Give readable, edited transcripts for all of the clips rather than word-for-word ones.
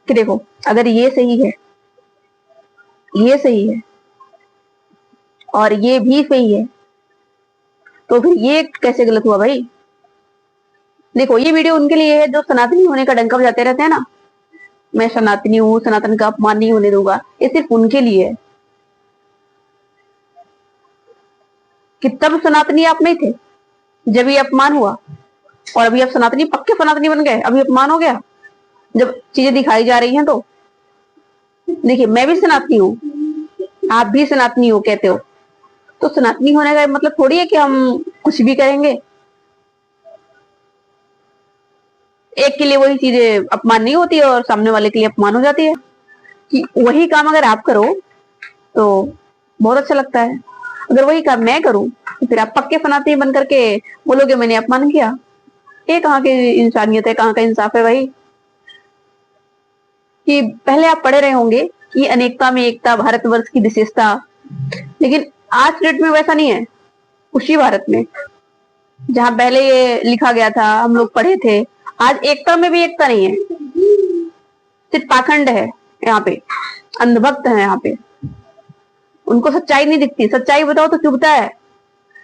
कि देखो अगर ये सही है, ये सही है और ये भी सही है, तो फिर ये कैसे गलत हुआ भाई? देखो ये वीडियो उनके लिए है जो सनातनी होने का डंका बजाते रहते हैं ना, मैं सनातनी हूँ, सनातन का अपमान नहीं होने दूंगा, ये सिर्फ उनके लिए है। कि तब सनातनी आप नहीं थे जब ये अपमान हुआ, और अभी आप सनातनी, पक्के सनातनी बन गए, अभी अपमान हो गया जब चीजें दिखाई जा रही हैं। तो देखिए मैं भी सनातनी हूँ, आप भी सनातनी हो कहते हो, तो सनातनी होने का मतलब थोड़ी है कि हम कुछ भी करेंगे। एक के लिए वही चीजें अपमान नहीं होती और सामने वाले के लिए अपमान हो जाती है। कि वही काम अगर आप करो तो बहुत अच्छा लगता है, अगर वही काम मैं करूं तो फिर आप पक्के सनातनी बन करके बोलोगे मैंने अपमान किया। ये कहाँ की इंसानियत है, कहाँ का इंसाफ है भाई? कि पहले आप पढ़े रहे होंगे कि अनेकता में एकता, भारतवर्ष की विशेषता, लेकिन आज डेट में वैसा नहीं है। उसी भारत में जहां पहले ये लिखा गया था, हम लोग पढ़े थे, आज एकता में भी एकता नहीं है, सिर्फ पाखंड है। यहाँ पे अंधभक्त है, यहाँ पे उनको सच्चाई नहीं दिखती, सच्चाई बताओ तो चुभता है।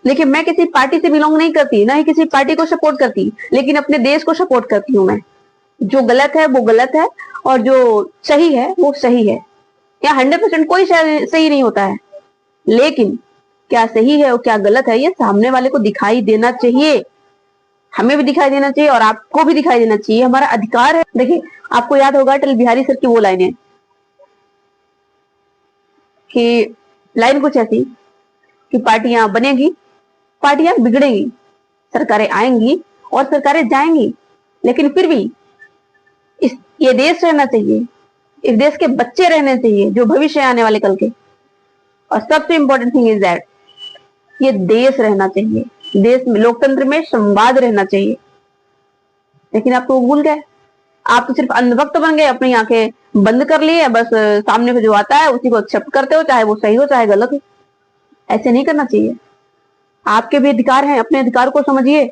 लेकिन मैं किसी पार्टी से बिलोंग नहीं करती, ना ही किसी पार्टी को सपोर्ट करती, लेकिन अपने देश को सपोर्ट करती हूँ मैं। जो गलत है वो गलत है, और जो सही है वो सही है। यहाँ 100% कोई सही नहीं होता है, लेकिन क्या सही है और क्या गलत है ये सामने वाले को दिखाई देना चाहिए। हमें भी दिखाई देना चाहिए और आपको भी दिखाई देना चाहिए, हमारा अधिकार है। देखिए आपको याद होगा अटल बिहारी सर की वो लाइनें, कि लाइन कुछ ऐसी कि पार्टियां बनेगी, पार्टियां बिगड़ेंगी, सरकारें आएंगी और सरकारें जाएंगी, लेकिन फिर भी ये देश रहना चाहिए, इस देश के बच्चे रहने चाहिए जो भविष्य आने वाले कल के। और सबसे इंपॉर्टेंट थिंग इज दैट ये देश रहना चाहिए, देश में लोकतंत्र में संवाद रहना चाहिए। लेकिन आप तो भूल गए, आप तो सिर्फ अंधभक्त बन गए, अपनी आंखें बंद कर लिए, बस सामने से जो आता है उसी को एक्सेप्ट करते हो, चाहे वो सही हो चाहे गलत हो। ऐसे नहीं करना चाहिए, आपके भी अधिकार हैं, अपने अधिकार को समझिए।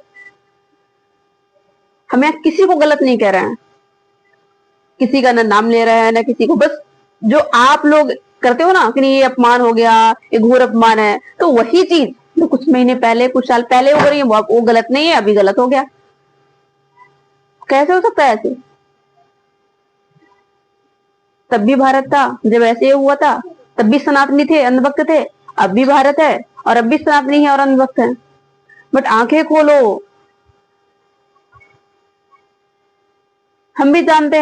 हम यहाँ किसी को गलत नहीं कह रहे हैं, किसी का ना नाम ले रहे हैं ना किसी को, बस जो आप लोग करते हो ना कि नहीं ये अपमान हो गया, ये घोर अपमान है, तो वही चीज जो कुछ महीने पहले, कुछ साल पहले हो रही है वो गलत नहीं है, अभी गलत हो गया। कैसे हो सकता है ऐसे? तब भी भारत था जब ऐसे हुआ था, तब भी सनातनी थे, अंधभक्त थे, अब भी भारत है और अब भी सनातनी है और अंधभक्त है। बट आंखें खोलो, हम भी जानते हैं